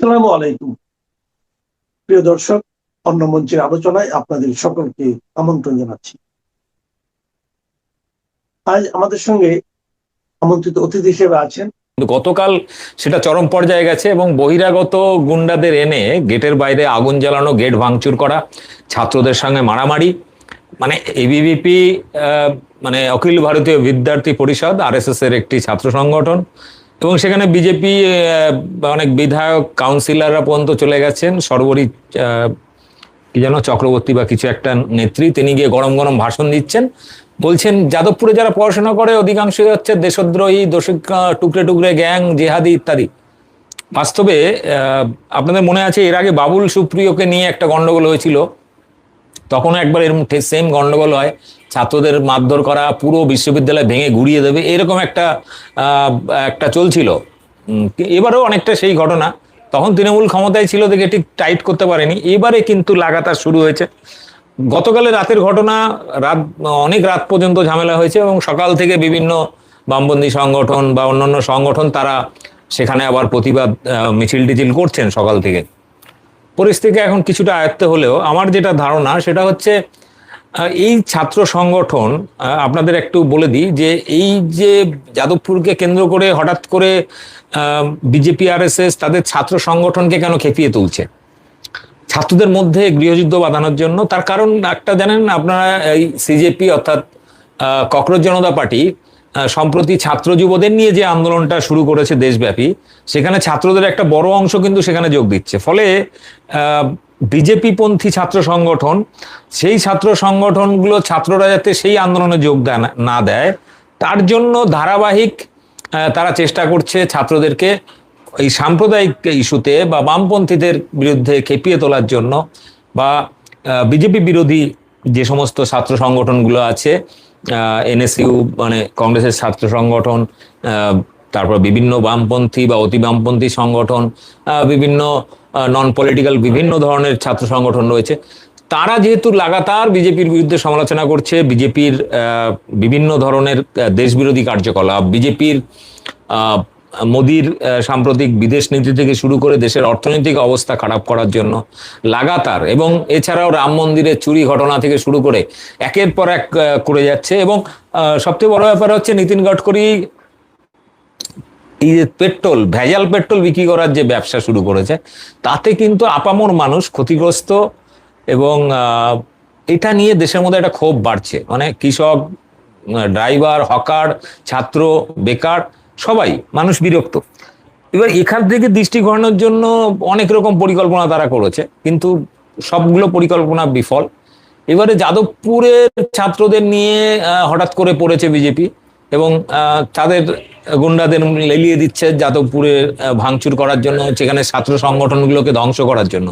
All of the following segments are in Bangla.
আসসালামু আলাইকুম। প্রিয় দর্শক, অন্য মঞ্চের আলোচনায় আপনাদের সকলকে আমন্ত্রণ জানাচ্ছি। আজ আমাদের সঙ্গে আমন্ত্রিত অতিথি হিসেবে আছেন। কিন্তু গতকাল সেটা চরম পর্যায়ে গেছে এবং বহিরাগত গুন্ডাদের এনে গেটের বাইরে আগুন জ্বালানো, গেট ভাঙচুর করা, ছাত্রদের সঙ্গে মারামারি। মানে এবিভিপি মানে অখিল ভারতীয় বিদ্যার্থী পরিষদ আরএসএস এর একটি ছাত্র সংগঠন, এবং সেখানে বিজেপি অনেক বিধায়ক কাউন্সিলররা পর্যন্ত চলে গেছেন। সর্বোপরি কি যেন চক্রবর্তী বা কিছু একটা নেত্রী, তিনি গিয়ে গরম গরম ভাষণ দিচ্ছেন, বলছেন যাদবপুরে যারা পড়াশোনা করে অধিকাংশই হচ্ছে দেশদ্রোহী, টুকরে টুকরে গ্যাং, জেহাদি ইত্যাদি। বাস্তবে আপনাদের মনে আছে এর আগে বাবুল সুপ্রিয়কে নিয়ে একটা গন্ডগোল হয়েছিল, তখন একবার এরকম সেম গন্ডগোল হয়, ছাত্রদের মারধর করা, পুরো বিশ্ববিদ্যালয় ভেঙে গুড়িয়ে দেবে, এরকম একটা একটা চলছিল। এবারেও অনেকটা সেই ঘটনা। তখন তৃণমূল ক্ষমতায় ছিল দেখে ঠিক টাইট করতে পারেনি, এবারে কিন্তু লাগাতার শুরু হয়েছে। গতকালের রাতের ঘটনা, অনেক রাত পর্যন্ত ঝামেলা হয়েছে এবং সকাল থেকে বিভিন্ন বামপন্থী সংগঠন বা অন্যান্য সংগঠন তারা সেখানে আবার প্রতিবাদ মিছিল টিছিল করছেন সকাল থেকে। পরিস্থিতি এখন কিছুটা আয়ত্তে হলেও আমার যেটা ধারণা সেটা হচ্ছে এই ছাত্র সংগঠন, আপনাদের একটু বলে দিই যে এই যে যাদবপুরকে কেন্দ্র করে হঠাৎ করে বিজেপি আরএসএস তাদের ছাত্র সংগঠনকে কেন খেপিয়ে তুলছে ছাত্রদের মধ্যে গৃহযুদ্ধ বাঁধানোর জন্য। তার কারণ একটা জানেন আপনারা, এই সিজেপি অর্থাৎ ককরোচ জনতা পার্টি সম্প্রতি ছাত্র যুবদের নিয়ে যে আন্দোলনটা শুরু করেছে দেশব্যাপী, সেখানে ছাত্রদের একটা বড় অংশ কিন্তু সেখানে যোগ দিচ্ছে। ফলে বিজেপি পন্থী ছাত্র সংগঠন, সেই ছাত্র সংগঠনগুলো ছাত্ররা যাতে সেই আন্দোলনে যোগ না দেয়, তার জন্য ধারাবাহিক তারা চেষ্টা করছে ছাত্রদেরকে এই সাম্প্রদায়িক ইস্যুতে বা বামপন্থীদের বিরুদ্ধে খেপিয়ে তোলার জন্য, বা বিজেপি বিরোধী যে সমস্ত ছাত্র সংগঠনগুলো আছে, এনএসইউ মানে কংগ্রেসের ছাত্র সংগঠন, তারপর বিভিন্ন বামপন্থী বা অতি বামপন্থী সংগঠন, বিভিন্ন নন পলিটিক্যাল বিভিন্ন ধরনের ছাত্র সংগঠন রয়েছে, তারা যেহেতু লাগাতার বিজেপির বিরুদ্ধে সমালোচনা করছে, বিজেপির বিভিন্ন ধরনের দেশবিরোধী কার্যকলাপ, বিজেপির মোদির সাম্প্রতিক বিদেশ নীতি থেকে শুরু করে দেশের অর্থনৈতিক অবস্থা খারাপ করার জন্য লাগাতার, এবং এছাড়াও রাম মন্দিরের চুরি ঘটনা থেকে শুরু করে একের পর এক করে যাচ্ছে। এবং সবচেয়ে বড় ব্যাপার হচ্ছে নীতিন গডকরি এই যে পেট্রোল, ভেজাল পেট্রোল বিক্রি করার যে ব্যবসা শুরু করেছে, তাতে কিন্তু আপামর মানুষ ক্ষতিগ্রস্ত, এবং এটা নিয়ে দেশের মধ্যে একটা ক্ষোভ বাড়ছে। মানে কৃষক, ড্রাইভার, হকার, ছাত্র, বেকার, সবাই মানুষ বিরক্ত। এবার এখান থেকে দৃষ্টি ঘোরানোর জন্য অনেক রকম পরিকল্পনা তারা করেছে, কিন্তু সবগুলো পরিকল্পনা বিফল। এবারে যাদবপুরের ছাত্রদের নিয়ে হঠাৎ করে পড়েছে বিজেপি, এবং তাদের গুন্ডাদের লেলিয়ে দিচ্ছে যাদবপুরে ভাঙচুর করার জন্য, সেখানে ছাত্র সংগঠনগুলোকে ধ্বংস করার জন্য।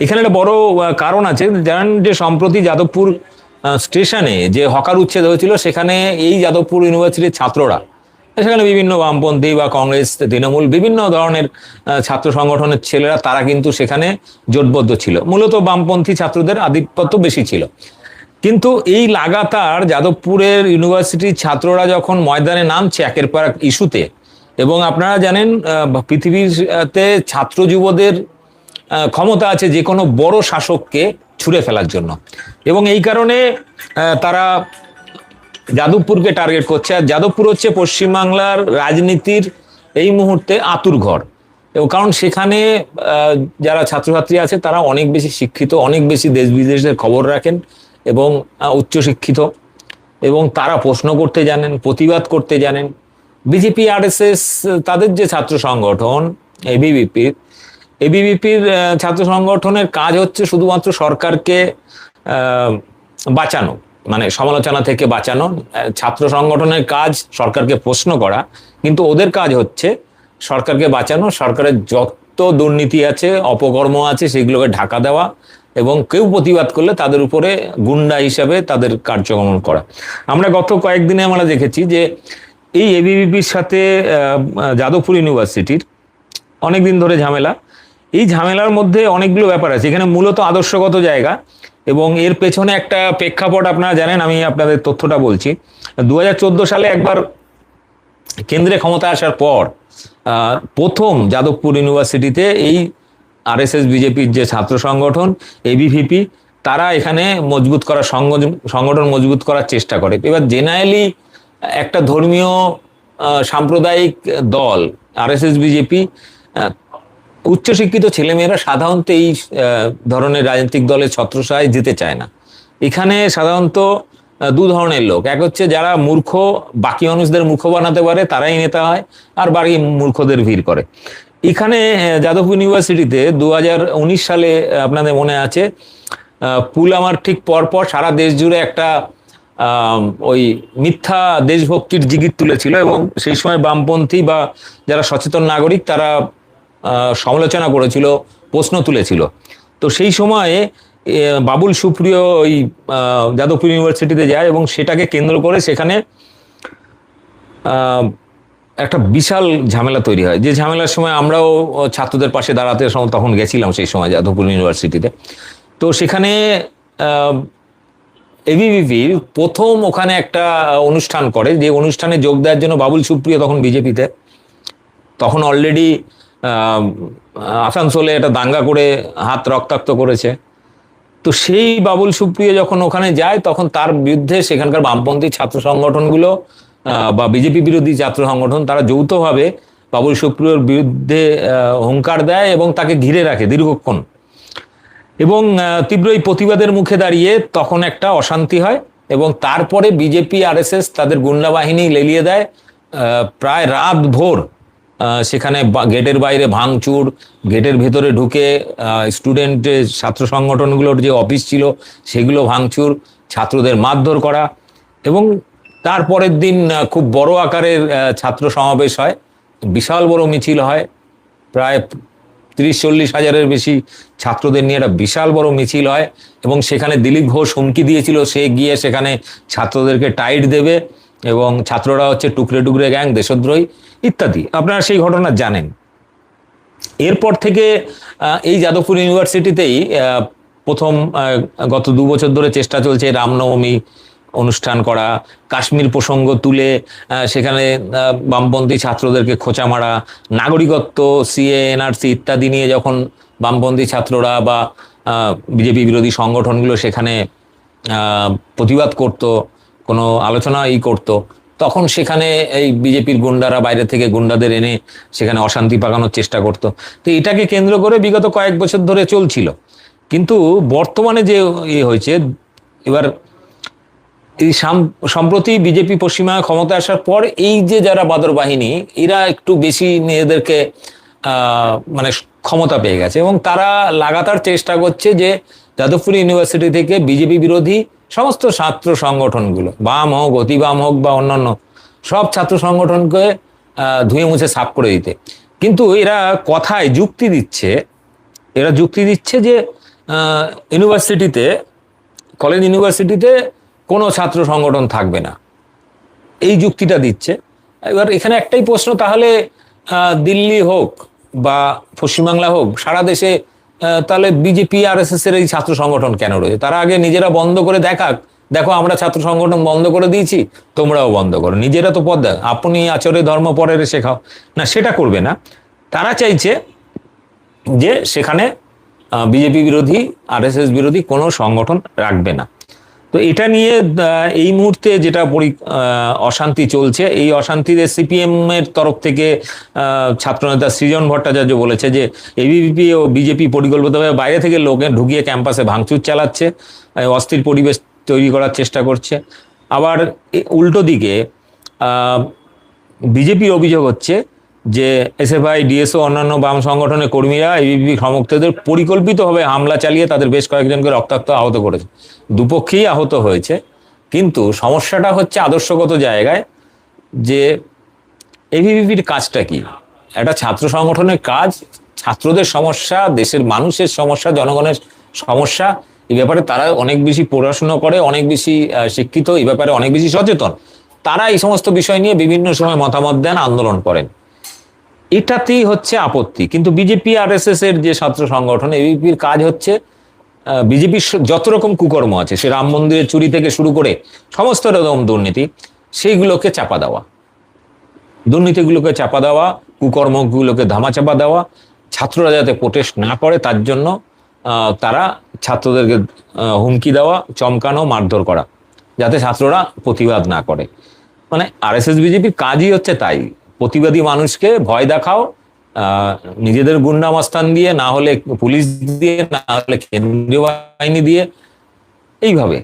এখানে একটা বড় কারণ আছে, জানেন যে সম্প্রতি যাদবপুর স্টেশনে যে হকার উচ্ছেদ হয়েছিল, সেখানে এই যাদবপুর ইউনিভার্সিটির ছাত্ররা, সেখানে বিভিন্ন বামপন্থী বা কংগ্রেস, তৃণমূল, বিভিন্ন ধরনের ছাত্র সংগঠনের ছেলেরা, তারা কিন্তু সেখানে জোটবদ্ধ ছিল। মূলত বামপন্থী ছাত্রদের আধিপত্য বেশি ছিল। কিন্তু এই লাগাতার যাদবপুরের ইউনিভার্সিটির ছাত্ররা যখন ময়দানে নামছে একের পর এক ইস্যুতে, এবং আপনারা জানেন পৃথিবীতে ছাত্র যুবদের ক্ষমতা আছে যে কোনো বড় শাসককে ছুঁড়ে ফেলার জন্য, এবং এই কারণে তারা যাদবপুরকে টার্গেট করছে। আর যাদবপুর হচ্ছে পশ্চিমবাংলার রাজনীতির এই মুহূর্তে আঁতুড়ঘর, এবং কারণ সেখানে যারা ছাত্রছাত্রী আছে তারা অনেক বেশি শিক্ষিত, অনেক বেশি দেশ বিদেশের খবর রাখেন এবং উচ্চশিক্ষিত, এবং তারা প্রশ্ন করতে জানেন, প্রতিবাদ করতে জানেন। বিজেপি আরএসএস তাদের যে ছাত্র সংগঠন এবিভিপির ছাত্র সংগঠনের কাজ হচ্ছে শুধুমাত্র সরকারকে বাঁচানো, মানে সমালোচনা থেকে বাঁচানো। ছাত্র সংগঠনের কাজ সরকারকে প্রশ্ন করা, কিন্তু ওদের কাজ হচ্ছে সরকারকে বাঁচানো, সরকারের যত দুর্নীতি আছে, অপকর্ম আছে, সেগুলোকে ঢাকা দেওয়া, এবং কেউ প্রতিবাদ করলে তাদের উপরে গুন্ডা হিসাবে তাদের কার্যক্রম করা। আমরা গত কয়েকদিনে আমরা দেখেছি যে এই এবিভিপির সাথে যাদবপুর ইউনিভার্সিটির অনেকদিন ধরে ঝামেলা। এই ঝামেলার মধ্যে অনেকগুলো ব্যাপার আছে, এখানে মূলত আদর্শগত জায়গা, এবং এর পেছনে একটা প্রেক্ষাপট আপনারা জানেন, আমি আপনাদের তথ্যটা বলছি। 2014 সালে একবার কেন্দ্রে ক্ষমতা আসার পর প্রথম যাদবপুর ইউনিভার্সিটিতে এই আরএসএস বিজেপির যে ছাত্র সংগঠন এবিভিপি, তারা এখানে মজবুত করার সংগঠন মজবুত করার চেষ্টা করে। এবার জেনারেলি একটা ধর্মীয় সাম্প্রদায়িক দল আরএসএস বিজেপি, উচ্চশিক্ষিত ছেলেমেয়েরা সাধারণত এই ধরনের রাজনৈতিক দলের ছত্রছায়ায় যেতে চায় না। এখানে সাধারণত দু ধরনের লোক, এক হচ্ছে যারা মূর্খ, বাকি মানুষদের মূর্খ বানাতে পারে, তারাই নেতা হয়, আর বাকি মূর্খদের ভিড় করে। এখানে যাদবপুর ইউনিভার্সিটিতে 2019 সালে আপনাদের মনে আছে, পুলওয়ামার ঠিক পরপর সারা দেশ জুড়ে একটা ওই মিথ্যা দেশভক্তির জিগির তুলেছিল, এবং সেই সময় বামপন্থী বা যারা সচেতন নাগরিক তারা সমালোচনা করেছিল, প্রশ্ন তুলেছিল। তো সেই সময়ে বাবুল সুপ্রিয় ওই যাদবপুর ইউনিভার্সিটিতে যায়, এবং সেটাকে কেন্দ্র করে সেখানে একটা বিশাল ঝামেলা তৈরি হয়, যে ঝামেলার সময় আমরাও ছাত্রদের পাশে দাঁড়াতে তখন গেছিলাম সেই সময় যাদবপুর ইউনিভার্সিটিতে। তো সেখানে এবিভিপির প্রথম ওখানে একটা অনুষ্ঠান করে, যে অনুষ্ঠানে যোগ দেওয়ার জন্য বাবুল সুপ্রিয় তখন বিজেপিতে, তখন অলরেডি আসানসোলে একটা দাঙ্গা করে হাত রক্তাক্ত করেছে। তো সেই বাবুল সুপ্রিয় যখন ওখানে যায়, তখন তার বিরুদ্ধে সেখানকার বামপন্থী ছাত্র সংগঠনগুলো বা বিজেপি বিরোধী ছাত্র সংগঠন, তারা যৌথভাবে বাবুল সুপ্রিয়র বিরুদ্ধে হুঙ্কার দেয় এবং তাকে ঘিরে রাখে দীর্ঘক্ষণ। এবং তীব্র এই প্রতিবাদের মুখে দাঁড়িয়ে তখন একটা অশান্তি হয়, এবং তারপরে বিজেপি আরএসএস তাদের গুন্ডা বাহিনী লেলিয়ে দেয়। প্রায় রাত ভোর সেখানে গেটের বাইরে ভাঙচুর, গেটের ভেতরে ঢুকে স্টুডেন্টের ছাত্র সংগঠনগুলোর যে অফিস ছিল সেগুলো ভাঙচুর, ছাত্রদের মারধর করা। এবং তারপরের দিন খুব বড় আকারের ছাত্র সমাবেশ হয়, বিশাল বড় মিছিল হয়, প্রায় 30-40 হাজারের বেশি ছাত্রদের নিয়ে একটা বিশাল বড় মিছিল হয়। এবং সেখানে দিলীপ ঘোষ হুমকি দিয়েছিল সে গিয়ে সেখানে ছাত্রদেরকে টাইট দেবে, এবং ছাত্ররা হচ্ছে টুকরে টুকরে গ্যাং, দেশদ্রোহী ইত্যাদি। আপনারা সেই ঘটনা জানেন। এরপর থেকে এই যাদবপুর ইউনিভার্সিটিতেই প্রথম গত 2 বছর ধরে চেষ্টা চলছে রামনবমী অনুষ্ঠান করা, কাশ্মীর প্রসঙ্গ তুলে সেখানে বামপন্থী ছাত্রদেরকে খোঁচা মারা, নাগরিকত্ব, সিএ, এনআরসি ইত্যাদি নিয়ে যখন বামপন্থী ছাত্ররা বা বিজেপি বিরোধী সংগঠনগুলো সেখানে প্রতিবাদ করত, কোনো আলোচনা করতো, তখন সেখানে এই বিজেপির গুন্ডারা বাইরে থেকে গুন্ডাদের এনে সেখানে অশান্তি পাকানোর চেষ্টা করত। তো এটাকে কেন্দ্র করে বিগত কয়েক বছর ধরে চলছিল। কিন্তু বর্তমানে যে হয়েছে, এবার এই সম্প্রতি বিজেপি পশ্চিমবঙ্গে ক্ষমতায় আসার পর এই যে যারা বাদর বাহিনী, এরা একটু বেশি নিজেদেরকে মানে ক্ষমতা পেয়ে গেছে, এবং তারা লাগাতার চেষ্টা করছে যে যাদবপুর ইউনিভার্সিটি থেকে বিজেপি বিরোধী সমস্ত ছাত্র সংগঠনগুলো, বাম হোক, অতি বাম হোক বা অন্যান্য সব ছাত্র সংগঠনকে ধুয়ে মুছে সাফ করে দিতে। কিন্তু এরা কথায় যুক্তি দিচ্ছে যে ইউনিভার্সিটিতে, কলেজ ইউনিভার্সিটিতে কোনো ছাত্র সংগঠন থাকবে না, এই যুক্তিটা দিচ্ছে। এবার এখানে একটাই প্রশ্ন, তাহলে দিল্লি হোক বা পশ্চিমবাংলা হোক, সারা দেশে তাহলে বিজেপি আরএসএস এর এই ছাত্র সংগঠন কেন রয়েছে? তারা আগে নিজেরা বন্ধ করে দেখাক, দেখো আমরা ছাত্র সংগঠন বন্ধ করে দিয়েছি, তোমরাও বন্ধ করো। নিজেরা তো পদ দেখ, আপনি আচরে ধর্ম পরের শেখাও না, সেটা করবে না। তারা চাইছে যে সেখানে বিজেপি বিরোধী, আরএসএস বিরোধী কোনো সংগঠন রাখবে না। তো এটা নিয়ে এই মুহূর্তে যেটা অশান্তি চলছে, এই অশান্তিতে সিপিএম এর তরফ থেকে ছাত্রনেতা সৃজন ভট্টাচার্য বলেছে যে এবিভিপি ও বিজেপি পরিকল্পিতভাবে বাইরে থেকে লোকে ঢুকিয়ে ক্যাম্পাসে ভাঙচুর চালাচ্ছে, অস্থির পরিবেশ তৈরি করার চেষ্টা করছে। আবার উল্টো দিকে বিজেপির অভিযোগ হচ্ছে যে এসএফআই, ডিএসও, অন্যান্য বাম সংগঠনের কর্মীরা এবিভিপি সমর্থকদের পরিকল্পিতভাবে হামলা চালিয়ে তাদের বেশ কয়েকজনকে রক্তাক্ত আহত করেছে। দুপক্ষেই আহত হয়েছে, কিন্তু সমস্যাটা হচ্ছে আদর্শগত জায়গায়, যে এবিভিপির কাজটা কি? একটা ছাত্র সংগঠনের কাজ ছাত্রদের সমস্যা, দেশের মানুষের সমস্যা, জনগণের সমস্যা, এই ব্যাপারে তারা অনেক বেশি পড়াশোনা করে, অনেক বেশি শিক্ষিত, এই ব্যাপারে অনেক বেশি সচেতন। তারা এই সমস্ত বিষয় নিয়ে বিভিন্ন সময় মতামত দেন, আন্দোলন করেন, এটাতেই হচ্ছে আপত্তি। কিন্তু বিজেপি আরএসএস এর যে ছাত্র সংগঠন, এবিভিপির কাজ হচ্ছে বিজেপির যত রকম কুকর্ম আছে, সে রাম মন্দিরের চুরি থেকে শুরু করে সমস্ত রকম দুর্নীতি, সেইগুলোকে চাপা দেওয়া, দুর্নীতিগুলোকে চাপা দেওয়া, কুকর্মগুলোকে ধামাচাপা দেওয়া, ছাত্ররা যাতে প্রোটেস্ট না করে তার জন্য তারা ছাত্রদেরকে হুমকি দেওয়া, চমকানো, মারধর করা, যাতে ছাত্ররা প্রতিবাদ না করে। মানে আরএসএস বিজেপির কাজই হচ্ছে তাই, প্রতিবাদী মানুষকে ভয় দেখাও, নিজেদের গুন্ডামস্তান দিয়ে, না হলে পুলিশ দিয়ে, না হলে কেন্দ্রীয় বাহিনী দিয়ে, এইভাবে।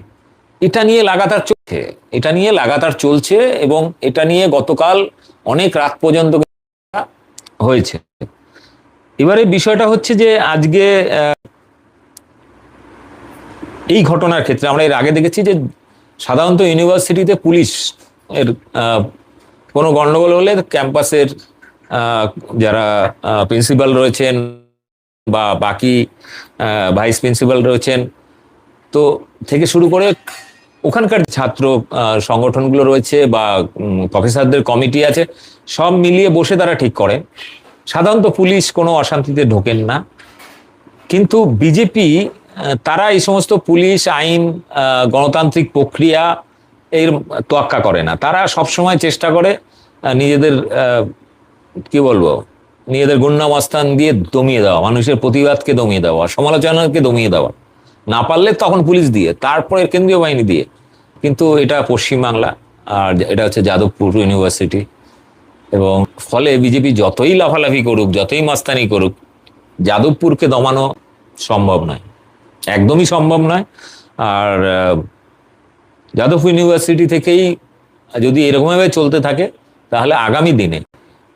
এটা নিয়ে লাগাতার চলছে এবং এটা নিয়ে গতকাল অনেক রাত পর্যন্ত হয়েছে। এবারে বিষয়টা হচ্ছে যে আজকে এই ঘটনার ক্ষেত্রে আমরা এর আগে দেখেছি যে সাধারণত ইউনিভার্সিটিতে পুলিশ এর কোনো গন্ডগোল হলে ক্যাম্পাসের যারা প্রিন্সিপাল রয়েছেন বা বাকি ভাইস প্রিন্সিপাল রয়েছেন তো থেকে শুরু করে ওখানকার ছাত্র সংগঠনগুলো রয়েছে বা প্রফেসরদের কমিটি আছে, সব মিলিয়ে বসে তারা ঠিক করেন। সাধারণত পুলিশ কোনো অশান্তিতে ঢোকেন না, কিন্তু বিজেপি তারা এই সমস্ত পুলিশ, আইন, গণতান্ত্রিক প্রক্রিয়া এর তোয়াক্কা করে না। তারা সবসময় চেষ্টা করে নিজেদের কি বলবো, নিজেদের গুন্ডামস্তান দিয়ে দমিয়ে দেওয়া, মানুষের প্রতিবাদকে দমিয়ে দেওয়া, সমালোচনাকে দমিয়ে দেওয়া, না পারলে তখন পুলিশ দিয়ে, তারপরে কেন্দ্রীয় বাহিনী দিয়ে। কিন্তু এটা পশ্চিমবাংলা, আর এটা হচ্ছে যাদবপুর ইউনিভার্সিটি, এবং ফলে বিজেপি যতই লাফালাফি করুক, যতই মাস্তানি করুক, যাদবপুরকে দমানো সম্ভব নয়, একদমই সম্ভব নয়। আর যাদবপুর ইউনিভার্সিটি থেকেই যদি এরকমভাবে চলতে থাকে তাহলে আগামী দিনে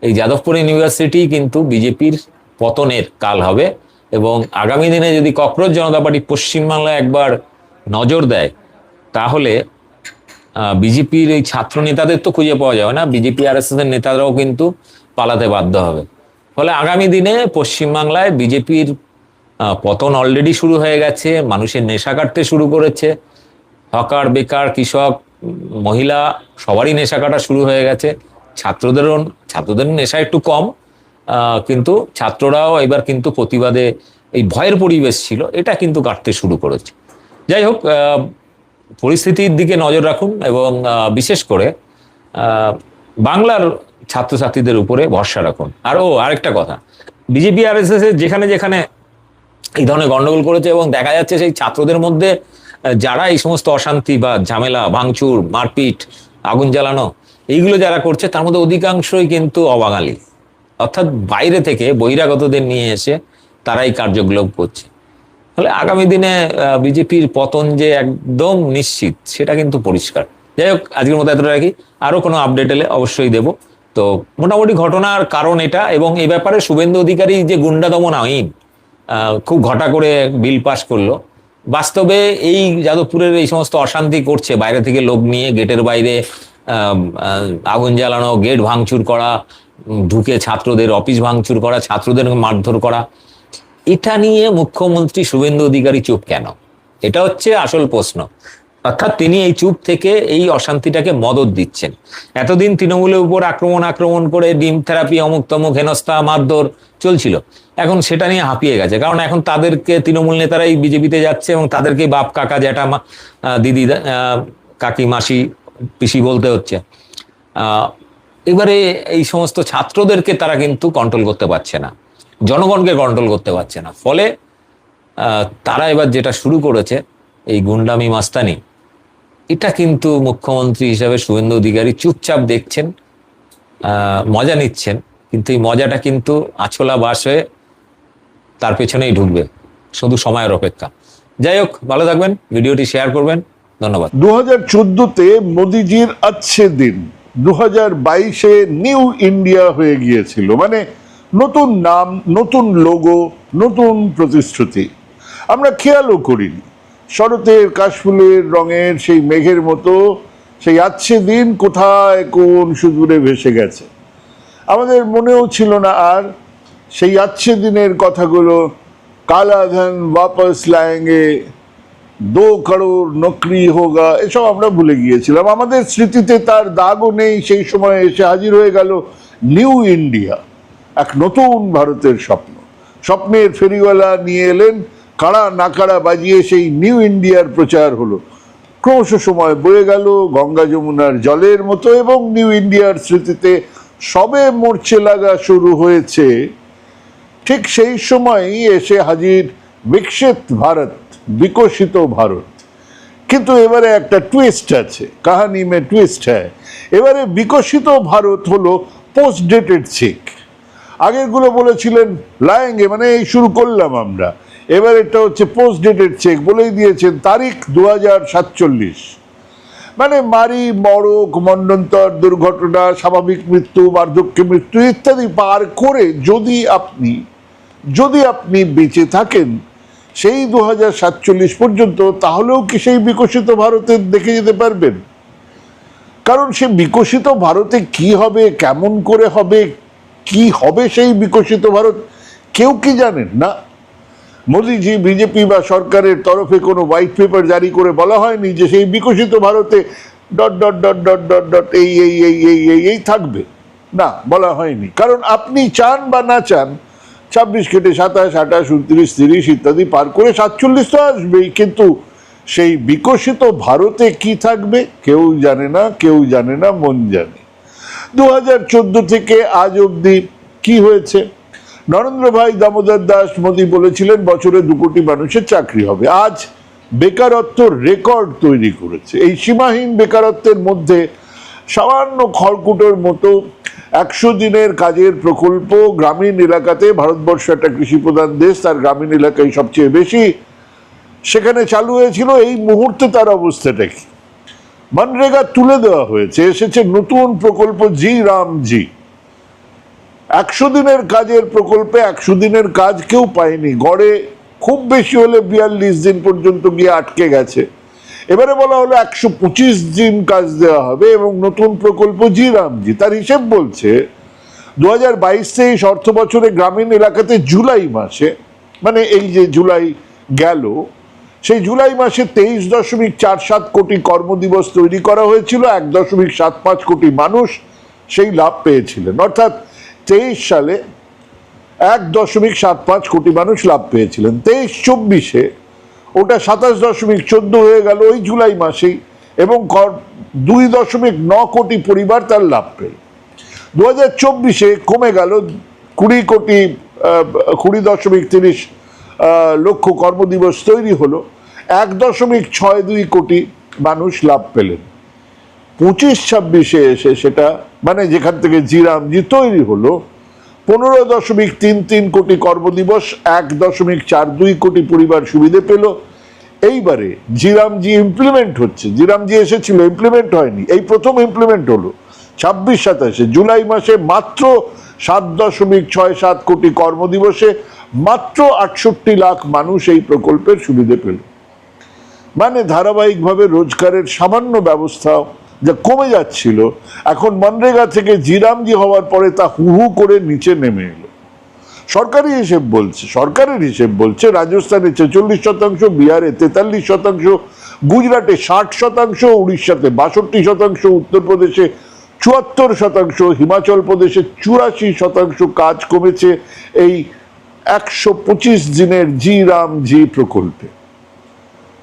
এই যাদবপুর ইউনিভার্সিটি কিন্তু বিজেপির পতনের কাল হবে। এবং আগামী দিনে যদি ককরোচ জনতা পার্টি পশ্চিমবাংলায় একবার নজর দেয় তাহলে বিজেপির এই ছাত্র নেতাদের তো খুঁজে পাওয়া যাবে না, বিজেপি আরএসএস এর নেতারাও কিন্তু পালাতে বাধ্য হবে। ফলে আগামী দিনে পশ্চিমবাংলায় বিজেপির পতন অলরেডি শুরু হয়ে গেছে, মানুষের নেশা কাটতে শুরু করেছে, হকার, বেকার, কৃষক, মহিলা সবারই নেশা কাটা শুরু হয়ে গেছে। ছাত্রদের নেশা একটু কম, কিন্তু ছাত্ররাও এবার কিন্তু প্রতিবাদে, এই ভয়ের পরিবেশ ছিল এটা কিন্তু কাটতে শুরু করেছে। যাই হোক, পরিস্থিতির দিকে নজর রাখুন এবং বিশেষ করে বাংলার ছাত্রছাত্রীদের উপরে ভরসা রাখুন। আরেকটা কথা, বিজেপি আরএসএস এর যেখানে যেখানে এই ধরনের গন্ডগোল করেছে এবং দেখা যাচ্ছে সেই ছাত্রদের মধ্যে যারা এই সমস্ত অশান্তি বা ঝামেলা, ভাঙচুর, মারপিট, আগুন জ্বালানো এইগুলো যারা করছে তার মধ্যে অধিকাংশই কিন্তু অবাঙালি, অর্থাৎ বাইরে থেকে বহিরাগতদের নিয়ে এসে তারা এই কার্যকলাপ করছে। ফলে আগামী দিনে বিজেপির পতন যে একদম নিশ্চিত সেটা কিন্তু পরিষ্কার। যাই হোক, আজকের মতো এতটা রাখি, আরো কোনো আপডেট এলে অবশ্যই দেব। তো মোটামুটি ঘটনার কারণ এটা, এবং এই ব্যাপারে শুভেন্দু অধিকারী যে গুন্ডা দমন আইন খুব ঘটা করে বিল পাস করলো, বাস্তবে এই যাদবপুরের এই সমস্ত অশান্তি করছে বাইরে থেকে লোক নিয়ে, গেটের বাইরে আগুন জ্বালানো, গেট ভাঙচুর করা, ঢুকে ছাত্রদের অফিস ভাঙচুর করা, ছাত্রদের মারধর করা, এটা নিয়ে মুখ্যমন্ত্রী শুভেন্দু অধিকারী চুপ কেন? এটা হচ্ছে আসল প্রশ্ন। অর্থাৎ তিনি এই চুপ থেকে এই অশান্তিটাকে মদত দিচ্ছেন। এতদিন তৃণমূলের উপর আক্রমণ করে ডিম থেরাপি, অমুক তমুক, হেনস্থা, মারধর চলছিল, এখন সেটা নিয়ে হাঁপিয়ে গেছে। কারণ এখন তাদেরকে তৃণমূল নেতারাই বিজেপিতে যাচ্ছে এবং তাদেরকে বাপ, কাকা, জ্যাঠা, দিদি, কাকি, মাসি, পিসি বলতে হচ্ছে। এবারে এই সমস্ত ছাত্রদেরকে তারা কিন্তু কন্ট্রোল করতে পারছে না, জনগণকে কন্ট্রোল করতে পারছে না। ফলে তারা এবার যেটা শুরু করেছে এই গুন্ডামি, মাস্তানি, এটা কিন্তু মুখ্যমন্ত্রী হিসাবে শুভেন্দু অধিকারী চুপচাপ দেখছেন, মজা নিচ্ছেন, কিন্তু এই মজাটা কিন্তু আছলা বাস হয়ে তার পেছনেই ঢুকবে, শুধু সময়ের অপেক্ষা। যাই হোক, ভালো থাকবেন, ভিডিওটি শেয়ার করবেন, ধন্যবাদ। 2014-তে মোদিজির আচ্ছে দিন, 2022-এ নিউ ইন্ডিয়া হয়ে গিয়েছিল, মানে নতুন নাম, নতুন লোগো, নতুন প্রতিশ্রুতি। আমরা খেয়ালও করিনি, শরতের কাশফুলের রঙের সেই মেঘের মতো সেই আচ্ছে দিন কোথায় কোন সুদূরে ভেসে গেছে। আমাদের মনেও ছিল না আর সেই আচ্ছে দিনের কথাগুলো। কালা ধন বাপস লায়েঙ্গে, 2 কারোর নকরি হোগা, এসব আমরা ভুলে গিয়েছিলাম। আমাদের স্মৃতিতে তার দাগও নেই। সেই সময় এসে হাজির হয়ে গেল নিউ ইন্ডিয়া, এক নতুন ভারতের স্বপ্ন। স্বপ্নের ফেরিওয়ালা নিয়ে এলেন, কাড়া নাকাড়া বাজিয়ে সেই নিউ ইন্ডিয়ার প্রচার হলো। ক্রমশ সময় বয়ে গেল গঙ্গা যমুনার জলের মতো, এবং নিউ ইন্ডিয়ার স্মৃতিতে সবে মরচে লাগা শুরু হয়েছে ঠিক সেই সময়ই এসে হাজির বিকশিত ভারত, বিকশিত ভারত। কিন্তু এবারে একটা টুইস্ট আছে, কাহানি মে টুইস্ট হ্যায়। এবারে বিকশিত ভারত হলো পোস্ট ডেটেড চেক। আগেরগুলো বলেছিলেন লায়েঙ্গে, মানে এই শুরু করলাম আমরা, এবার এটা হচ্ছে পোস্ট ডেটেড চেক, বলেই দিয়েছেন তারিখ 2047। মানে মারি, মড়ক, মন্ডন্তর, দুর্ঘটনা, স্বাভাবিক মৃত্যু, বার্ধক্য মৃত্যু ইত্যাদি পার করে যদি আপনি বেঁচে থাকেন সেই 2047 পর্যন্ত, তাহলেও কি সেই বিকশিত ভারতে দেখে যেতে পারবেন? কারণ সে বিকশিত ভারতে কি হবে, কেমন করে হবে, কি হবে সেই বিকশিত ভারত, কেউ কি জানেন না। মোদিজি, বিজেপি বা সরকারের তরফে কোনো হোয়াইট পেপার জারি করে বলা হয়নি যে সেই বিকশিত ভারতে dot dot dot dot dot dot এই এই এই এই এই এই থাকবে, না, বলা হয়নি। কারণ আপনি চান বা না চান 26 কেটে 27, 28, 29, 30 ইত্যাদি পার করে 47 তো আসবেই, কিন্তু সেই বিকশিত ভারতে কি থাকবে কেউ জানে না, কেউ জানে না, মন জানে। 2014 থেকে আজ অবধি কি হয়েছে? নরেন্দ্র ভাই দামোদর দাস মোদী বলেছিলেন বছরে 2 কোটি মানুষের চাকরি হবে। আজ বেকারত্ব রেকর্ড তৈরি করেছে। এই সীমাহীন বেকারত্বের মধ্যে সামান্য খড়কুটোর মতো 100 দিনের কাজের প্রকল্প গ্রামীণ এলাকাতে, ভারতবর্ষ একটা কৃষি প্রধান দেশ, তার গ্রামীণ এলাকায় সবচেয়ে বেশি, সেখানে চালু হয়েছিল। এই মুহূর্তে তার অবস্থাটা কি? মনরেগা তুলে দেওয়া হয়েছে, এসেছে নতুন প্রকল্প জি রাম জি। 100 দিনের কাজের প্রকল্পে 100 দিনের কাজ কেউ পায়নি, গড়ে খুব বেশি হলে 42 দিন পর্যন্ত গিয়ে আটকে গেছে। এবারে বলা হলো 125 দিন কাজ দেওয়া হবে এবং নতুন প্রকল্প জি রামজি। তার হিসেব বলছে 2022-23 অর্থ বছরে গ্রামীণ এলাকাতে জুলাই মাসে, মানে এই যে জুলাই গেল, সেই জুলাই মাসে 23.47 কোটি কর্মদিবস তৈরি করা হয়েছিল। 1.75 কোটি মানুষ সেই লাভ পেয়েছিলেন। অর্থাৎ 23 সালে 1.75 কোটি মানুষ লাভ পেয়েছিলেন। 23-24-এ ওটা 27.14 হয়ে গেল ওই জুলাই মাসেই, এবং 2.9 কোটি পরিবার তার লাভ পেল। 2024-এ কমে গেল 20.30 লক্ষ কর্মদিবস তৈরি হলো, 1.62 কোটি মানুষ লাভ পেলেন। 25-26-এ এসে সেটা, মানে যেখান থেকে জিরামজি তৈরি হলো, 15.33 কোটি কর্মদিবস, 1.42 কোটি পরিবার সুবিধে পেল। এইবারে জিরামজি ইমপ্লিমেন্ট হচ্ছে। জিরামজি এসেছিল, ইমপ্লিমেন্ট হয়নি, এই প্রথম ইমপ্লিমেন্ট হলো 26-27-এ। জুলাই মাসে মাত্র 7.67 কোটি কর্মদিবসে মাত্র 68 লাখ মানুষ এই প্রকল্পের সুবিধে পেল। মানে ধারাবাহিকভাবে রোজগারের সামান্য ব্যবস্থা যা কমে যাচ্ছিল, এখন মনরেগা থেকে জিরামজি হওয়ার পরে তা হু হু করে নিচে নেমে এলো। সরকারের হিসেব বলছে রাজস্থানে 46%, বিহারে 43%, গুজরাটে 60%, উড়িষ্যাতে 62%, উত্তরপ্রদেশে 74%, হিমাচল প্রদেশে 84% কাজ কমেছে এই 125 দিনের জি রামজি প্রকল্পে।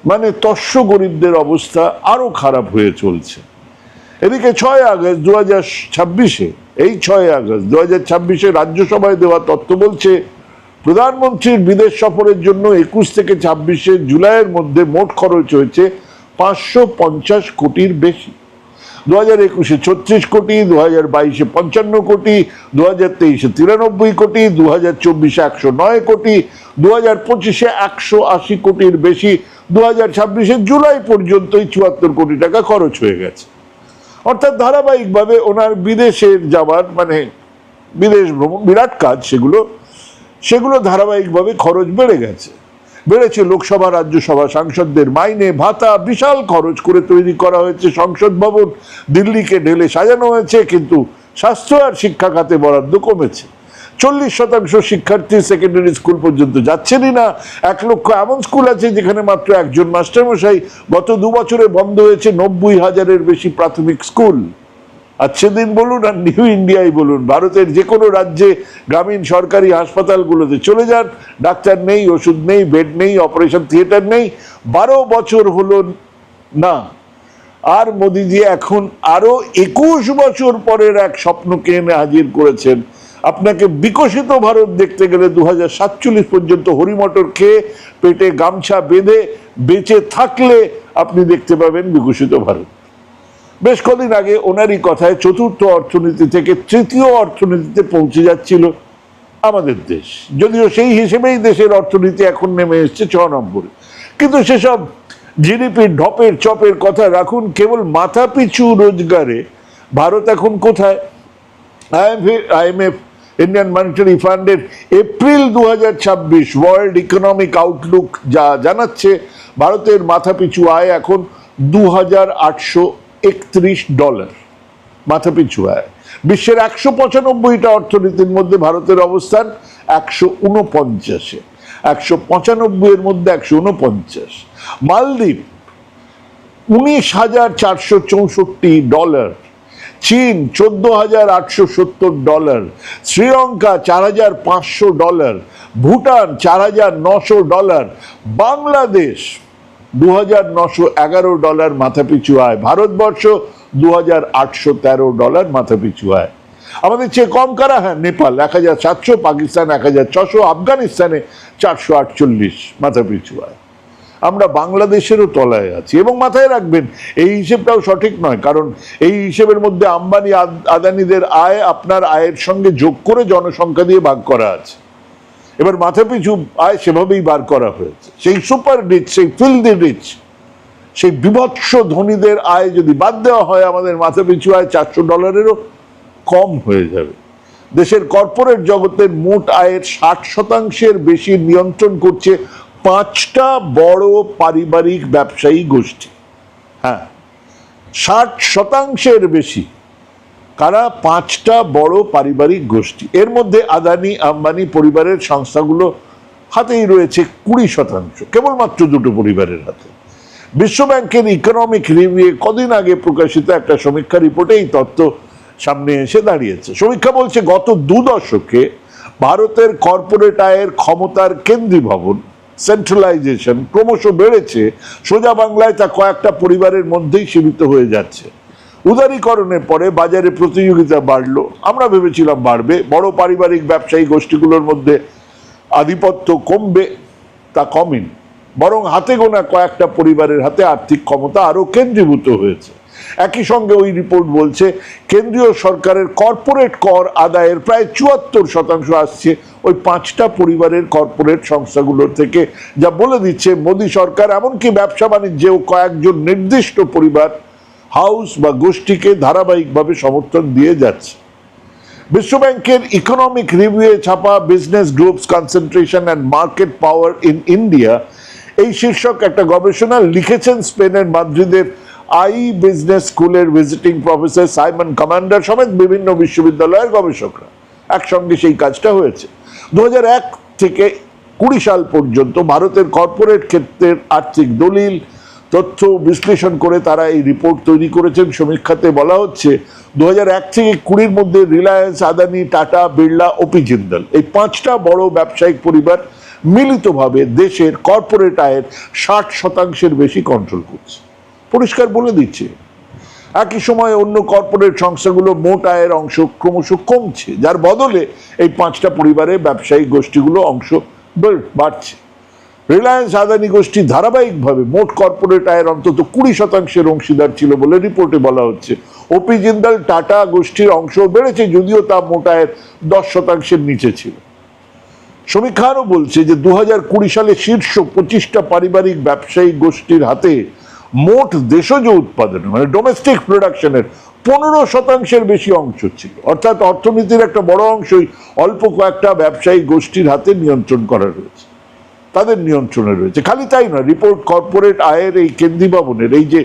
মানে তস্য গরিবদের অবস্থা আরো খারাপ হয়ে চলছে। এদিকে 6 আগস্ট 2026-এ, এই 6 আগস্ট 2026-এ রাজ্যসভায় দেওয়া তথ্য বলছে প্রধানমন্ত্রীর বিদেশ সফরের জন্য 21 থেকে 26 জুলাইয়ের মধ্যে মোট খরচ হয়েছে 550 কোটির বেশি। 2021-এ 36 কোটি, 2022-এ 55 কোটি, 2023-এ 93 কোটি, 2024-এ 109 কোটি, 2025-এ 180 কোটির বেশি, 2026-এ জুলাই পর্যন্তই 74 কোটি টাকা খরচ হয়ে গেছে। অর্থাৎ ধারাবাহিকভাবে ওনার বিদেশের যাওয়ার, মানে বিদেশ ভ্রমণ, বিরাট কাজ, সেগুলো ধারাবাহিকভাবে খরচ বেড়েছে। লোকসভা, রাজ্যসভা সাংসদদের মাইনে ভাতা বিশাল খরচ করে তৈরি করা হয়েছে সংসদ ভবন, দিল্লিকে ঢেলে সাজানো হয়েছে, কিন্তু স্বাস্থ্য আর শিক্ষা খাতে বরাদ্দ কমেছে। 40% শিক্ষার্থী সেকেন্ডারি স্কুল পর্যন্ত যাচ্ছেনই না। 1 লক্ষ এমন স্কুল আছে যেখানে মাত্র একজন মাস্টারমশাই। গত 2 বছরে বন্ধ হয়েছে 90,000-এর বেশি প্রাথমিক স্কুল। আর সেদিন বলুন আর নিউ ইন্ডিয়ায় বলুন, ভারতের যে কোনো রাজ্যে গ্রামীণ সরকারি হাসপাতালগুলোতে চলে যান, ডাক্তার নেই, ওষুধ নেই, বেড নেই, অপারেশন থিয়েটার নেই। 12 বছর হলো না। আর মোদিজি এখন আরো 21 বছর পরের এক স্বপ্নকে এনে হাজির করেছেন, আপনাকে বিকশিত ভারত দেখতে গেলে 2047 পর্যন্ত হরিমটর খেয়ে পেটে গামছা বেঁধে বেঁচে থাকলে আপনি দেখতে পাবেন বিকশিত ভারত। বেশ কদিন আগে ওনারই কথায় চতুর্থ অর্থনীতি থেকে তৃতীয় অর্থনীতিতে পৌঁছে যাচ্ছিল আমাদের দেশ, যদিও সেই হিসেবেই দেশের অর্থনীতি এখন নেমে এসছে 6 নম্বরে। কিন্তু সেসব জিডিপির ঢপের চপের কথা রাখুন, কেবল মাথা পিছু রোজগারে ভারত এখন কোথায়? আইএমএফ ইন্ডিয়ান মনিটারি ফান্ডের এপ্রিল 2026 ওয়ার্ল্ড ইকোনমিক আউটলুক যা জানাচ্ছে, ভারতের মাথাপিছু আয় এখন $2,831 মাথাপিছু আয়। বিশ্বের 195টা অর্থনীতির মধ্যে ভারতের অবস্থান 149-এ, 195 এর মধ্যে 149। মালদ্বীপ $19,464, চীন $14,870, শ্রীলঙ্কা $4,500, ভুটান $4,900, বাংলাদেশ $2,911 মাথাপিছু আয়, ভারতবর্ষ $2,813 মাথাপিছু আয়। আমাদের চেয়ে কম কারা? হ্যাঁ, নেপাল 1,700, পাকিস্তান 1,600, আফগানিস্তানে 448 মাথাপিছু আয়। আমরা বাংলাদেশেরও তলায় আছি। এবং মাথায় রাখবেন, এই হিসেবটাও সঠিক নয়, কারণ এই হিসেবের মধ্যে আম্বানি আদানিদের আয় আপনার আয়ের সঙ্গে যোগ করে জনসংখ্যা দিয়ে ভাগ করা আছে। এবার মাথাপিছু আয় সেভাবেই বার করা হয়েছে। সেই সুপার রিচ, সেই ফিল্দি রিচ, সেই বিভৎস ধনীদের আয় যদি বাদ দেওয়া হয়, আমাদের মাথাপিছু আয় $400-এরও কম হয়ে যাবে। দেশের কর্পোরেট জগতের মোট আয়ের 60% বেশি নিয়ন্ত্রণ করছে 5টা বড় পারিবারিক ব্যবসায়ী গোষ্ঠী। হ্যাঁ, 60% বেশি। কারা? 5টা বড় পারিবারিক গোষ্ঠী। এর মধ্যে আদানি আম্বানি পরিবারের সংস্থাগুলো হাতেই রয়েছে 20%, কেবলমাত্র দুটো পরিবারের হাতে। বিশ্বব্যাংকের ইকোনমিক রিভিউ কদিন আগে প্রকাশিত একটা সমীক্ষা রিপোর্টে এই তথ্য সামনে এসে দাঁড়িয়েছে। সমীক্ষা বলছে, গত 2 দশকে ভারতের কর্পোরেট আয়ের ক্ষমতার কেন্দ্রীভবন, সেন্ট্রালাইজেশন ক্রমশ বেড়েছে। সোজা বাংলায় তা কয়েকটা পরিবারের মধ্যেই সীমিত হয়ে যাচ্ছে। উদারীকরণের পরে বাজারে প্রতিযোগিতা বাড়লো, আমরা ভেবেছিলাম বাড়বে, বড় পারিবারিক ব্যবসায়ী গোষ্ঠীগুলোর মধ্যে আধিপত্য কমবে, তা কমেনি, বরং হাতে গোনা কয়েকটা পরিবারের হাতে আর্থিক ক্ষমতা আরো কেন্দ্রীভূত হয়েছে। একই সঙ্গে ওই রিপোর্ট বলছে, কেন্দ্রীয় সরকারের কর্পোরেট কর আদায়ের প্রায় 74% আসছে ওই 5টা পরিবারের কর্পোরেট সংস্থাগুলোর থেকে, যা বলে দিচ্ছে মোদী সরকার এমনকি ব্যবসা বাণিজ্যেও কয়েকজন নির্দিষ্ট পরিবার, হাউস বা গোষ্ঠীকে ধারাবাহিকভাবে সমর্থন দিয়ে যাচ্ছে। বিশ্বব্যাংকের ইকোনমিক রিভিউয়ে ছাপা business groups concentration and market power in India, এই শীর্ষক একটা গবেষণা লিখেছেন স্পেনের মাদ্রিদের বিজনেস স্কুলের ভিজিটিং প্রফেসর সাইমন কমান্ডার সমেত বিভিন্ন বিশ্ববিদ্যালয়ের গবেষকরা। একসঙ্গে সেই কাজটা হয়েছে। 2001 থেকে 20 সাল পর্যন্ত ভারতের কর্পোরেট ক্ষেত্রের আর্থিক দলিল তথ্য বিশ্লেষণ করে তারা এই রিপোর্ট তৈরি করেছেন। সমীক্ষাতে বলা হচ্ছে, 2001 থেকে 20-এর মধ্যে রিলায়েন্স, আদানি, টাটা, বিড়লা, ওপি জিন্দল, এই 5টা বড় ব্যবসায়িক পরিবার মিলিতভাবে দেশের কর্পোরেট আয়ের 60% বেশি কন্ট্রোল করছে। পরিষ্কার বলে দিচ্ছে। একই সময়ে অন্য কর্পোরেট সংস্থাগুলো মোট আয়ের অংশ ক্রমশ কমছে, যার বদলে এই 5টা পরিবারের ব্যবসায়িক গোষ্ঠীগুলো অংশ বাড়ছে। রিলায়েন্স, আদানি গোষ্ঠী ধারাবাহিকভাবে মোট কর্পোরেট আয়ের অন্তত 20% অংশীদার ছিল বলে রিপোর্টে বলা হচ্ছে। ওপি জিন্দাল, টাটা গোষ্ঠীর অংশ বেড়েছে, যদিও তা মোট আয়ের 10%-এর নিচে ছিল। সমীক্ষা আরও বলছে যে 2020 সালে শীর্ষ 25টা পারিবারিক ব্যবসায়ী গোষ্ঠীর হাতে মোট দেশজ উৎপাদনে, মানে ডোমেস্টিক প্রোডাকশনের 15%-এর বেশি অংশ ছিল। অর্থাৎ অর্থনীতির একটা বড় অংশই অল্প কয়েকটা ব্যবসায়ী গোষ্ঠীর হাতে নিয়ন্ত্রণ করা রয়েছে, তাদের নিয়ন্ত্রণে রয়েছে। খালি তাই নয়, রিপোর্ট কর্পোরেট আয়ের এই কেন্দ্রীভবনের এই যে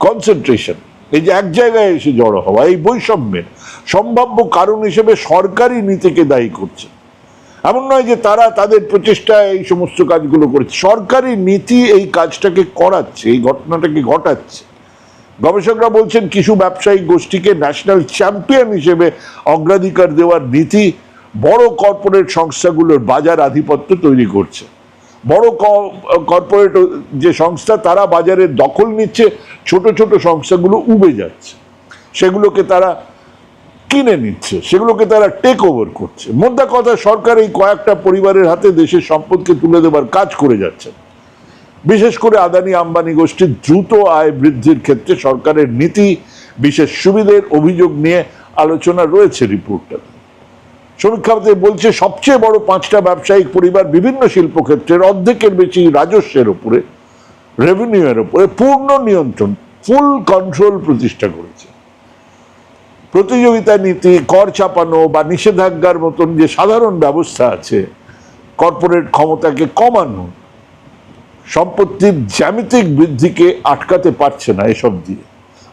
কনসেন্ট্রেশন, এই যে এক জায়গায় এসে জড়ো হওয়া, এই বৈষম্যের সম্ভাব্য কারণ হিসেবে সরকারি নীতিকে দায়ী করছে। এমন নয় যে তারা তাদের প্রচেষ্টায় এই সমস্ত কাজগুলো করেছে, সরকারি নীতি এই কাজটাকে করাচ্ছে, এই ঘটনাটাকে ঘটাচ্ছে। গবেষকরা বলছেন, কিছু ব্যবসায়িক গোষ্ঠীকে ন্যাশনাল চ্যাম্পিয়ন হিসেবে অগ্রাধিকার দেওয়ার নীতি বড় কর্পোরেট সংস্থাগুলোর বাজার আধিপত্য তৈরি করছে। বড় কর্পোরেট যে সংস্থা, তারা বাজারের দখল নিচ্ছে, ছোট ছোট সংস্থাগুলো উবে যাচ্ছে, সেগুলোকে তারা কিনে নিচ্ছে, সেগুলোকে তারা টেক ওভার করছে। মোদ্দা কথা, সরকার এই কয়েকটা পরিবারের হাতে দেশের সম্পদকে তুলে দেবার কাজ করে যাচ্ছে। বিশেষ করে আদানি আম্বানি গোষ্ঠীর দ্রুত আয় বৃদ্ধির ক্ষেত্রে সরকারের নীতি, বিশেষ সুবিধের অভিযোগ নিয়ে আলোচনা রয়েছে রিপোর্টটাতে। সমীক্ষাতে বলছে সবচেয়ে বড় 5টা ব্যবসায়িক পরিবার বিভিন্ন শিল্পক্ষেত্রের অর্ধেকের বেশি রাজস্বের উপরে, রেভিনিউ এর উপরে পূর্ণ নিয়ন্ত্রণ, ফুল কন্ট্রোল প্রতিষ্ঠা করেছে। প্রতিযোগিতা নীতি, কর চাপানো বা নিষেধাজ্ঞার মতন যে সাধারণ ব্যবস্থা আছে কর্পোরেট ক্ষমতাকে কমানো, সম্পত্তির জ্যামিতিক বৃদ্ধিকে আটকাতে পারছে না এসব দিয়ে।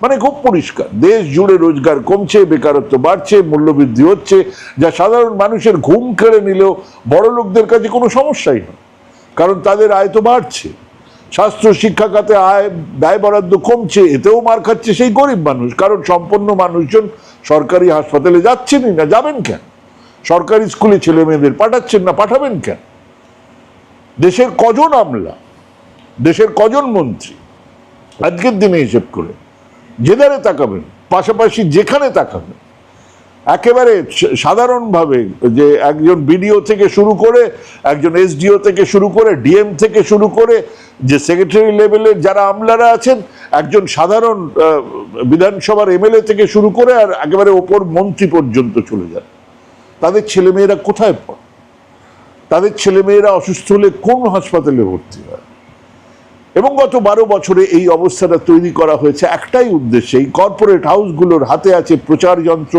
মানে খুব পরিষ্কার, দেশ জুড়ে রোজগার কমছে, বেকারত্ব বাড়ছে, মূল্যবৃদ্ধি হচ্ছে, যা সাধারণ মানুষের ঘুম কেড়ে নিলেও বড় লোকদের কাছে কোনো সমস্যাই নয়, কারণ তাদের আয় তো বাড়ছে। স্বাস্থ্য শিক্ষা খাতে আয় ব্যয় বরাদ্দ কমছে, এতেও মার খাচ্ছে সেই গরিব মানুষ, কারণ সম্পন্ন মানুষজন সরকারি হাসপাতালে যাচ্ছেনই না। যাবেন কেন? সরকারি স্কুলে ছেলে মেয়েদের পাঠাচ্ছেন না, পাঠাবেন কেন? দেশের কজন আমলা, দেশের কজন মন্ত্রী আজকের দিনে হিসেব করে যেদারে তাকাবেন, পাশাপাশি যেখানে তাকাবেন, একেবারে সাধারণভাবে যে একজন বিডিও থেকে শুরু করে, একজন এসডিও থেকে শুরু করে, ডিএম থেকে শুরু করে, যে সেক্রেটারি লেভেলের যারা আমলারা আছেন, একজন সাধারণ বিধানসভার এমএলএ থেকে শুরু করে আর একেবারে ওপর মন্ত্রী পর্যন্ত চলে যান, তাদের ছেলেমেয়েরা কোথায় পড়ে? তাদের ছেলেমেয়েরা অসুস্থ হলে কোন হাসপাতালে ভর্তি হয়? এবং গত 12 বছরে এই অবস্থাটা তৈরি করা হয়েছে একটাই উদ্দেশ্যে, এই কর্পোরেট হাউসগুলোর হাতে আছে প্রচার যন্ত্র,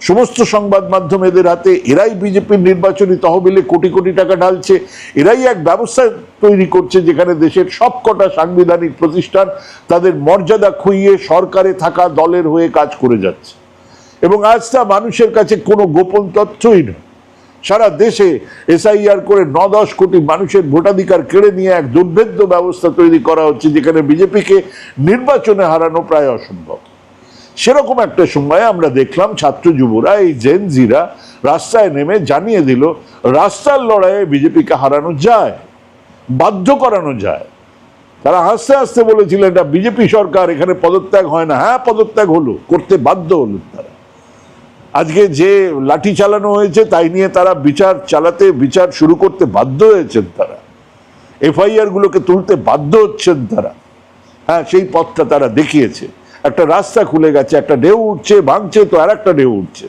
সমস্ত সংবাদ মাধ্যম এদের হাতে, এরাই বিজেপির নির্বাচনী তহবিলে কোটি কোটি টাকা ঢালছে, এরাই এক ব্যবস্থা তৈরি করছে যেখানে দেশের সবকটা সাংবিধানিক প্রতিষ্ঠান তাদের মর্যাদা খুইয়ে সরকারে থাকা দলের হয়ে কাজ করে যাচ্ছে। এবং আজ তা মানুষের কাছে কোনো গোপন তথ্যই নয়। সারা দেশে এসআইআর করে 9-10 কোটি মানুষের ভোটাধিকার কেড়ে নিয়ে এক দুর্ভেদ্য ব্যবস্থা তৈরি করা হচ্ছে যেখানে বিজেপিকে নির্বাচনে হারানো প্রায় অসম্ভব। সেরকম একটা সময়ে আমরা দেখলাম ছাত্র যুবরা, এই জেনজিরা রাস্তায় নেমে জানিয়ে দিল রাস্তার লড়াইয়ে বিজেপিকে হারানো যায়, বাধ্য করানো যায়। তারা হাসতে হাসতে বলেছিলেন এটা বিজেপি সরকার, এখানে পদত্যাগ হয় না। হ্যাঁ, পদত্যাগ হলো, করতে বাধ্য হলো তারা। আজকে যে লাঠি চালানো হয়েছে তাই নিয়ে তারা বিচার চালাতে, বিচার শুরু করতে বাধ্য হয়েছেন তারা, এফআইআর গুলোকে তুলতে বাধ্য হচ্ছেন তারা। হ্যাঁ, সেই পথটা তারা দেখিয়েছে। একটা রাস্তা খুলে গেছে, একটা ঢেউ উঠছে, ভাঙছে তো আর একটা ঢেউ উঠছে।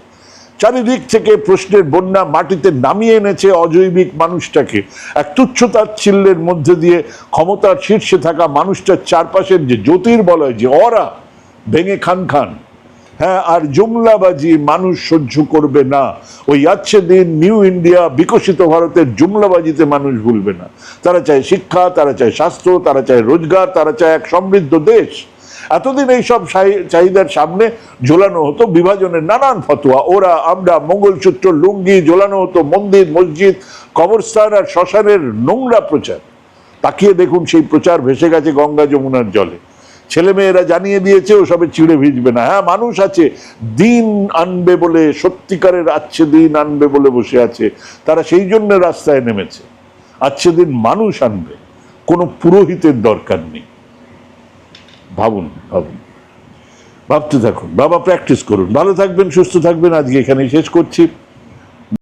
চারিদিক থেকে প্রশ্নের বন্যা মাটিতে নামিয়ে এনেছে অজৈবিক মানুষটাকে। এক তুচ্ছতাচ্ছিল্যের মধ্যে দিয়ে ক্ষমতার শীর্ষে থাকা মানুষটার চারপাশের যে জ্যোতির্বলয়, যে অরা, ভেঙে খান খান। হ্যাঁ, আর জুমলাবাজি মানুষ সহ্য করবে না। ওই আছে দিন নিউ ইন্ডিয়া, বিকশিত ভারতের জুমলাবাজিতে মানুষ ভুলবে না। তারা চায় শিক্ষা, তারা চায় স্বাস্থ্য, তারা চায় রোজগার, তারা চায় এক সমৃদ্ধ দেশ। এতদিন এইসব চাহিদার সামনে ঝোলানো হতো বিভাজনের নানান ফতোয়া, ওরা আমরা, মঙ্গলসূত্র, লুঙ্গি, ঝোলানো হতো মন্দির, মসজিদ, কবরস্থান আর শ্মশানের নোংরা প্রচার। তাকিয়ে দেখুন, সেই প্রচার ভেসে গেছে গঙ্গা যমুনার জলে। ছেলেমেয়েরা জানিয়ে দিয়েছে ওসবে চিড়ে ভিজবে না। হ্যাঁ, মানুষ আছে দিন আনবে বলে, সত্যিকারের আছে দিন আনবে বলে বসে আছে। তারা সেই জন্য রাস্তায় নেমেছে, আছে দিন মানুষ আনবে, কোনো পুরোহিতের দরকার নেই। ভাবুন, ভাবুন, ভাবতে থাকুন, বাবা প্র্যাকটিস করুন। ভালো থাকবেন, সুস্থ থাকবেন। আজকে এখানেই শেষ করছি।